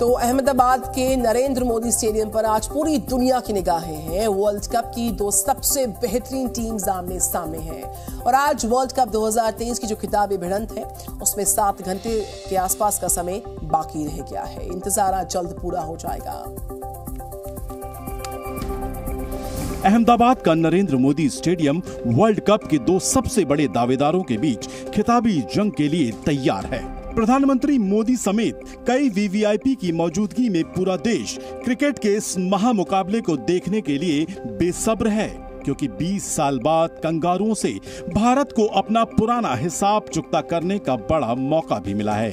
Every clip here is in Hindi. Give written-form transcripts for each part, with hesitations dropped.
तो अहमदाबाद के नरेंद्र मोदी स्टेडियम पर आज पूरी दुनिया की निगाहें हैं। वर्ल्ड कप की दो सबसे बेहतरीन टीम्स आमने सामने हैं और आज वर्ल्ड कप 2023 की जो खिताबी भिड़ंत है उसमें 7 घंटे के आसपास का समय बाकी रह गया है। इंतजार आज जल्द पूरा हो जाएगा। अहमदाबाद का Narendra Modi stadium world cup के 2 सबसे बड़े दावेदारों के बीच खिताबी जंग के लिए तैयार है। प्रधानमंत्री मोदी समेत कई वीवीआईपी की मौजूदगी में पूरा देश क्रिकेट के इस महामुकाबले को देखने के लिए बेसब्र है, क्योंकि 20 साल बाद कंगारुओं से भारत को अपना पुराना हिसाब चुकता करने का बड़ा मौका भी मिला है।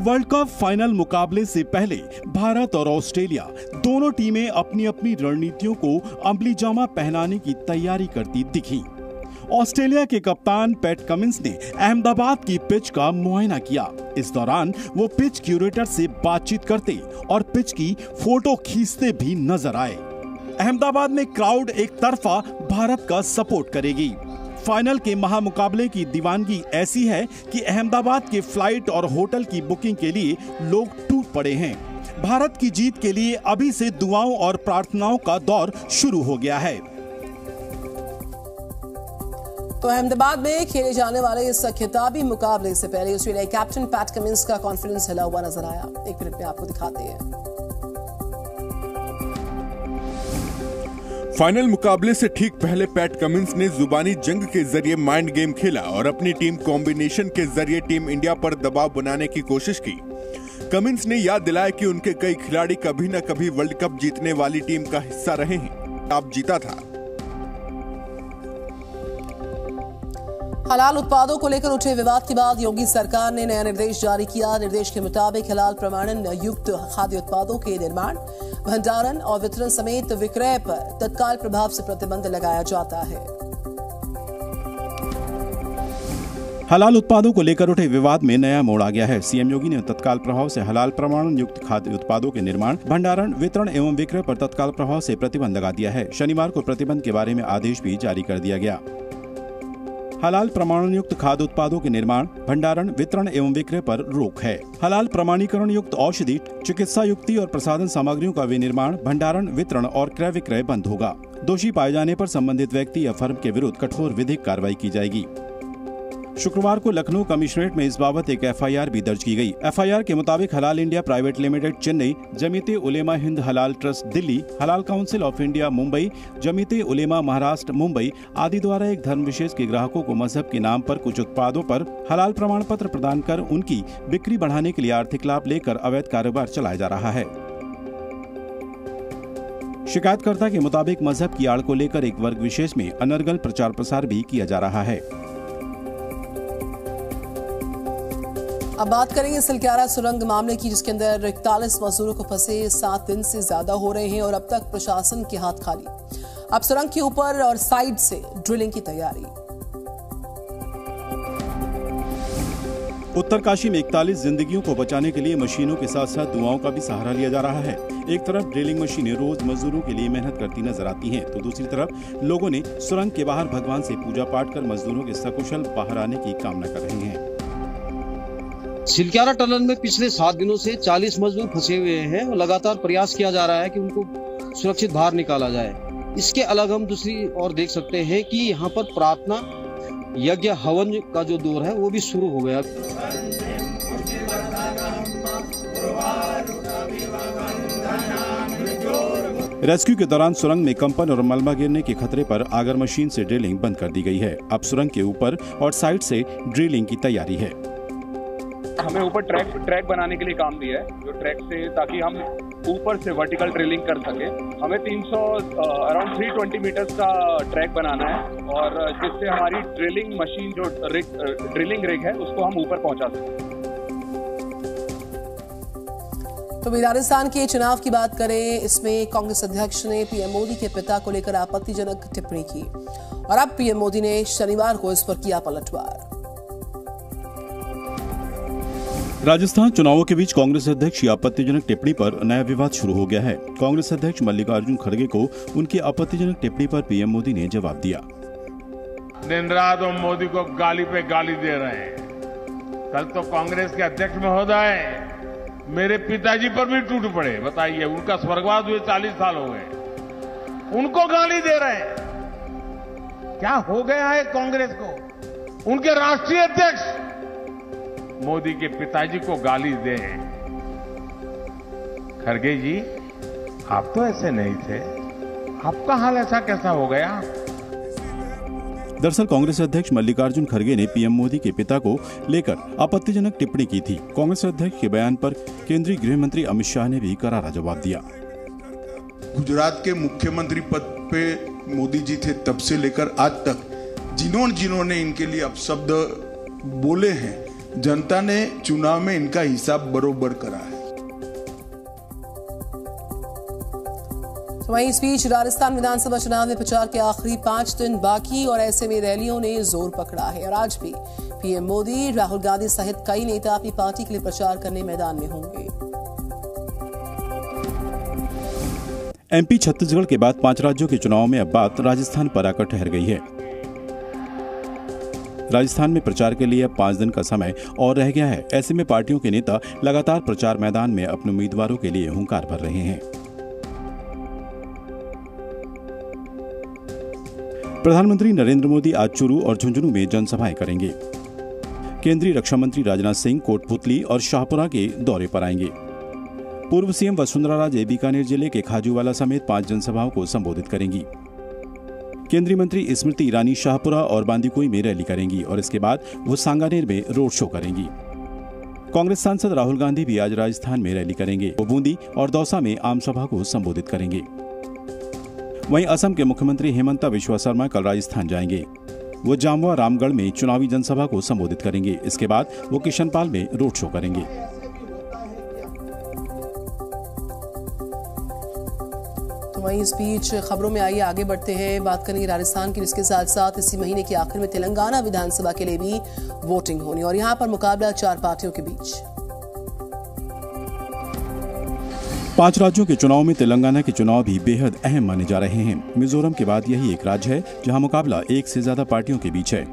वर्ल्ड कप फाइनल मुकाबले से पहले भारत और ऑस्ट्रेलिया दोनों टीमें अपनी अपनी रणनीतियों को अमली जामा पहनाने की तैयारी करती दिखी। ऑस्ट्रेलिया के कप्तान पैट कमिंस ने अहमदाबाद की पिच का मुआयना किया। इस दौरान वो पिच क्यूरेटर से बातचीत करते और पिच की फोटो खींचते भी नजर आए। अहमदाबाद में क्राउड एक तरफा भारत का सपोर्ट करेगी। फाइनल के महामुकाबले की दीवानगी ऐसी है कि अहमदाबाद के फ्लाइट और होटल की बुकिंग के लिए लोग टूट पड़े हैं। भारत की जीत के लिए अभी से दुआओं और प्रार्थनाओं का दौर शुरू हो गया है। तो अहमदाबाद में खेले जाने वाले इस खिताबी मुकाबले से पहले ऑस्ट्रेलिया कैप्टन पैट कमिंस का कॉन्फिडेंस हिला हुआ नजर आया। 1 मिनट में आपको दिखाते हैं। फाइनल मुकाबले से ठीक पहले पैट कमिंस ने जुबानी जंग के जरिए माइंड गेम खेला और अपनी टीम कॉम्बिनेशन के जरिए टीम इंडिया पर दबाव बनाने की कोशिश की। कमिंस ने याद दिलाया कि उनके कई खिलाड़ी कभी न कभी वर्ल्ड कप जीतने वाली टीम का हिस्सा रहे हैं। अब जीता था। हलाल उत्पादों को लेकर उठे विवाद के बाद योगी सरकार ने नया निर्देश जारी किया। निर्देश के मुताबिक हलाल प्रमाणन युक्त खाद्य उत्पादों के निर्माण, भंडारण और वितरण समेत विक्रय पर तत्काल प्रभाव से प्रतिबंध लगाया जाता है। हलाल उत्पादों को लेकर उठे विवाद में नया मोड़ आ गया है। सीएम योगी ने तत्काल प्रभाव से हलाल प्रमाणन युक्त खाद्य उत्पादों के निर्माण, भंडारण, वितरण एवं विक्रय पर तत्काल प्रभाव से प्रतिबंध लगा दिया है। शनिवार को प्रतिबंध के बारे में आदेश भी जारी कर दिया गया। हलाल प्रमाणन युक्त खाद्य उत्पादों के निर्माण, भंडारण, वितरण एवं विक्रय पर रोक है। हलाल प्रमाणीकरण युक्त औषधि, चिकित्सा युक्ति और प्रसाधन सामग्रियों का विनिर्माण, भंडारण, वितरण और क्रय विक्रय बंद होगा। दोषी पाए जाने पर संबंधित व्यक्ति या फर्म के विरुद्ध कठोर विधिक कार्रवाई की जाएगी। शुक्रवार को लखनऊ कमिश्नरेट में इस बाबत एक एफआईआर भी दर्ज की गई। एफआईआर के मुताबिक Halal India private limited Chennai, Jamiat Ulema Hind Halal trust Delhi, Halal council of India Mumbai, Jamiat Ulema Maharashtra Mumbai आदि द्वारा एक धर्म विशेष के ग्राहकों को मजहब के नाम पर कुछ उत्पादों पर हलाल प्रमाण पत्र प्रदान कर उनकी बिक्री बढ़ाने के लिए आर्थिक लाभ लेकर अवैध कारोबार चलाया जा रहा है। शिकायतकर्ता के मुताबिक मजहब की आड़ को लेकर एक वर्ग विशेष में अनर्गल प्रचार प्रसार भी किया जा रहा है। अब बात करेंगे सिलक्यारा सुरंग मामले की, जिसके अंदर 41 मजदूरों को फंसे 7 दिन से ज्यादा हो रहे हैं और अब तक प्रशासन के हाथ खाली। अब सुरंग के ऊपर और साइड से ड्रिलिंग की तैयारी। उत्तरकाशी में 41 जिंदगियों को बचाने के लिए मशीनों के साथ साथ दुआओं का भी सहारा लिया जा रहा है। एक तरफ ड्रिलिंग मशीनें रोज मजदूरों के लिए मेहनत करती नजर आती हैं, तो दूसरी तरफ लोगों ने सुरंग के बाहर भगवान से पूजा पाठ कर मजदूरों के सकुशल बाहर आने की कामना कर रहे हैं। सिलक्यारा टनल में पिछले 7 दिनों से 40 मजदूर फंसे हुए हैं और लगातार प्रयास किया जा रहा है कि उनको सुरक्षित बाहर निकाला जाए। इसके अलग हम दूसरी ओर देख सकते हैं कि यहाँ पर प्रार्थना, यज्ञ, हवन का जो दौर है वो भी शुरू हो गया। रेस्क्यू के दौरान सुरंग में कंपन और मलबा गिरने के खतरे पर आगर मशीन से ड्रिलिंग बंद कर दी गई है। अब सुरंग के ऊपर और साइड से ड्रिलिंग की तैयारी है। हमें ऊपर ट्रैक बनाने के लिए काम दिया है, जो ट्रैक से ताकि हम ऊपर से वर्टिकल ड्रिलिंग कर सके। हमें 300 अराउंड 320 मीटर्स का ट्रैक बनाना है और जिससे हमारी ड्रिलिंग मशीन जो ड्रिलिंग रिग है उसको हम ऊपर पहुंचा सकें। तो राजस्थान के चुनाव की बात करें, इसमें कांग्रेस अध्यक्ष ने पीएम मोदी के पिता को लेकर आपत्तिजनक टिप्पणी की और अब पीएम मोदी ने शनिवार को इस पर किया पलटवार। राजस्थान चुनावों के बीच कांग्रेस अध्यक्ष की आपत्तिजनक टिप्पणी पर नया विवाद शुरू हो गया है। कांग्रेस अध्यक्ष मल्लिकार्जुन खड़गे को उनकी आपत्तिजनक टिप्पणी पर पीएम मोदी ने जवाब दिया। दिन रात वो मोदी को गाली पे गाली दे रहे हैं। कल तो कांग्रेस के अध्यक्ष महोदय मेरे पिताजी पर भी टूट पड़े। बताइए, उनका स्वर्गवास हुए 40 साल हो गए, उनको गाली दे रहे हैं। क्या हो गया है कांग्रेस को? उनके राष्ट्रीय अध्यक्ष मोदी के पिताजी को गाली दे। खड़गे जी, आप तो ऐसे नहीं थे, आपका हाल ऐसा कैसा हो गया? दरअसल कांग्रेस अध्यक्ष मल्लिकार्जुन खड़गे ने पीएम मोदी के पिता को लेकर आपत्तिजनक टिप्पणी की थी। कांग्रेस अध्यक्ष के बयान पर केंद्रीय गृह मंत्री अमित शाह ने भी करारा जवाब दिया। गुजरात के मुख्यमंत्री पद पे मोदी जी थे तब से लेकर आज तक जिन्होंने इनके लिए अपशब्द बोले हैं, जनता ने चुनाव में इनका हिसाब बरोबर करा है। तो वहीं इस बीच राजस्थान विधानसभा चुनाव में प्रचार के आखिरी 5 दिन बाकी और ऐसे में रैलियों ने जोर पकड़ा है और आज भी पीएम मोदी, राहुल गांधी सहित कई नेता अपनी पार्टी के लिए प्रचार करने मैदान में होंगे। एमपी छत्तीसगढ़ के बाद 5 राज्यों के चुनाव में अब बात राजस्थान पर आकर ठहर गई है। राजस्थान में प्रचार के लिए अब 5 दिन का समय और रह गया है। ऐसे में पार्टियों के नेता लगातार प्रचार मैदान में अपने उम्मीदवारों के लिए हुंकार भर रहे हैं। प्रधानमंत्री नरेंद्र मोदी आज चुरू और झुंझुनू में जनसभाएं करेंगे। केंद्रीय रक्षा मंत्री राजनाथ सिंह कोटपुतली और शाहपुरा के दौरे पर आएंगे। पूर्व सीएम वसुंधरा राजे बीकानेर जिले के खाजूवाला समेत 5 जनसभाओं को संबोधित करेंगी। केंद्रीय मंत्री स्मृति ईरानी शाहपुरा और बांदीकुई में रैली करेंगी और इसके बाद वो सांगानेर में रोड शो करेंगी। कांग्रेस सांसद राहुल गांधी भी आज राजस्थान में रैली करेंगे। वो बूंदी और दौसा में आम सभा को संबोधित करेंगे। वहीं असम के मुख्यमंत्री हेमंता बिस्वा शर्मा कल राजस्थान जाएंगे। वो जामवा रामगढ़ में चुनावी जनसभा को संबोधित करेंगे। इसके बाद वो किशनपाल में रोड शो करेंगे। तो वहीं इस बीच खबरों में आइए आगे बढ़ते हैं, बात करेंगे राजस्थान की, जिसके साथ साथ इसी महीने के आखिर में तेलंगाना विधानसभा के लिए भी वोटिंग होनी और यहां पर मुकाबला 4 पार्टियों के बीच। 5 राज्यों के चुनाव में तेलंगाना के चुनाव भी बेहद अहम माने जा रहे हैं। मिजोरम के बाद यही एक राज्य है जहां मुकाबला 1 से ज्यादा पार्टियों के बीच है।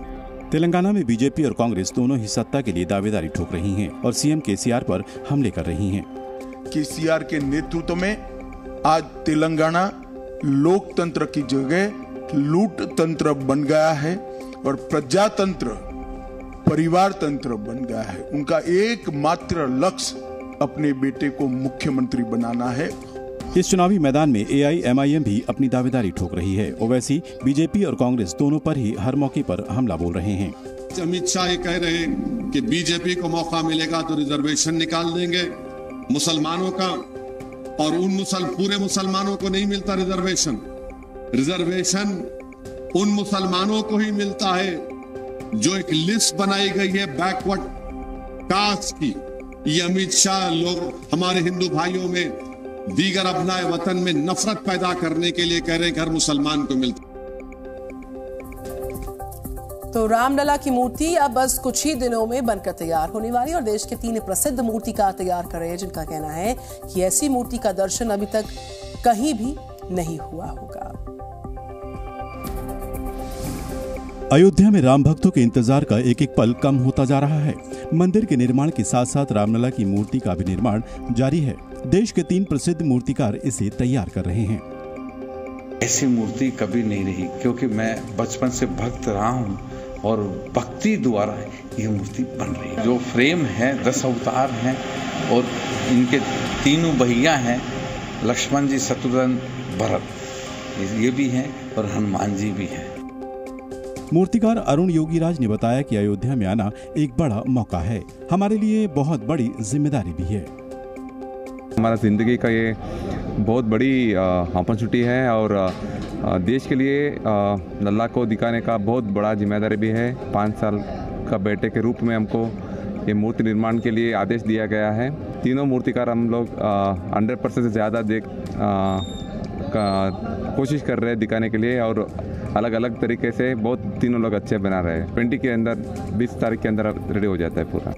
तेलंगाना में बीजेपी और कांग्रेस दोनों ही सत्ता के लिए दावेदारी ठोक रही हैं और सीएम केसीआर पर हमले कर रही हैं। केसीआर के नेतृत्व में आज तेलंगाना लोकतंत्र की जगह लूट तंत्र बन गया है और प्रजातंत्र परिवार तंत्र बन गया है। उनका एकमात्र लक्ष्य अपने बेटे को मुख्यमंत्री बनाना है। इस चुनावी मैदान में एआईएमआईएम भी अपनी दावेदारी ठोक रही है। ओवैसी बीजेपी और कांग्रेस दोनों पर ही हर मौके पर हमला बोल रहे हैं। अमित शाह ये कह रहे हैं कि बीजेपी को मौका मिलेगा तो रिजर्वेशन निकाल देंगे मुसलमानों का, और पूरे मुसलमानों को नहीं मिलता रिजर्वेशन। रिजर्वेशन उन मुसलमानों को ही मिलता है जो एक लिस्ट बनाई गई है बैकवर्ड कास्ट की। ये अमित शाह लोग हमारे हिंदू भाइयों में दीगर अपनाए वतन में नफरत पैदा करने के लिए कह रहे हैं कि हर मुसलमान को मिलता। तो रामलला की मूर्ति अब बस कुछ ही दिनों में बनकर तैयार होने वाली और देश के 3 प्रसिद्ध मूर्तिकार तैयार कर रहे हैं, जिनका कहना है कि ऐसी मूर्ति का दर्शन अभी तक कहीं भी नहीं हुआ होगा। अयोध्या में राम भक्तों के इंतजार का एक एक पल कम होता जा रहा है। मंदिर के निर्माण के साथ साथ रामलला की मूर्ति का भी निर्माण जारी है। देश के 3 प्रसिद्ध मूर्तिकार इसे तैयार कर रहे हैं। ऐसी मूर्ति कभी नहीं रही, क्योंकि मैं बचपन से भक्त रहा हूँ और भक्ति द्वारा ये मूर्ति बन रही है। जो फ्रेम है 10 अवतार हैं और इनके 3 भैया हैं, लक्ष्मण जी, शत्रुघ्न, भरत, ये भी हैं और हनुमान जी भी हैं। मूर्तिकार अरुण योगीराज ने बताया कि अयोध्या में आना एक बड़ा मौका है, हमारे लिए बहुत बड़ी जिम्मेदारी भी है। हमारा जिंदगी का ये बहुत बड़ी अपॉर्चुनिटी है और देश के लिए लल्ला को दिखाने का बहुत बड़ा जिम्मेदारी भी है। 5 साल का बेटे के रूप में हमको ये मूर्ति निर्माण के लिए आदेश दिया गया है। तीनों मूर्तिकार हम लोग 100% से ज़्यादा कोशिश कर रहे हैं दिखाने के लिए और अलग अलग तरीके से बहुत तीनों लोग अच्छे बना रहे हैं। 20 के अंदर 20 तारीख के अंदर रेडी हो जाता है पूरा।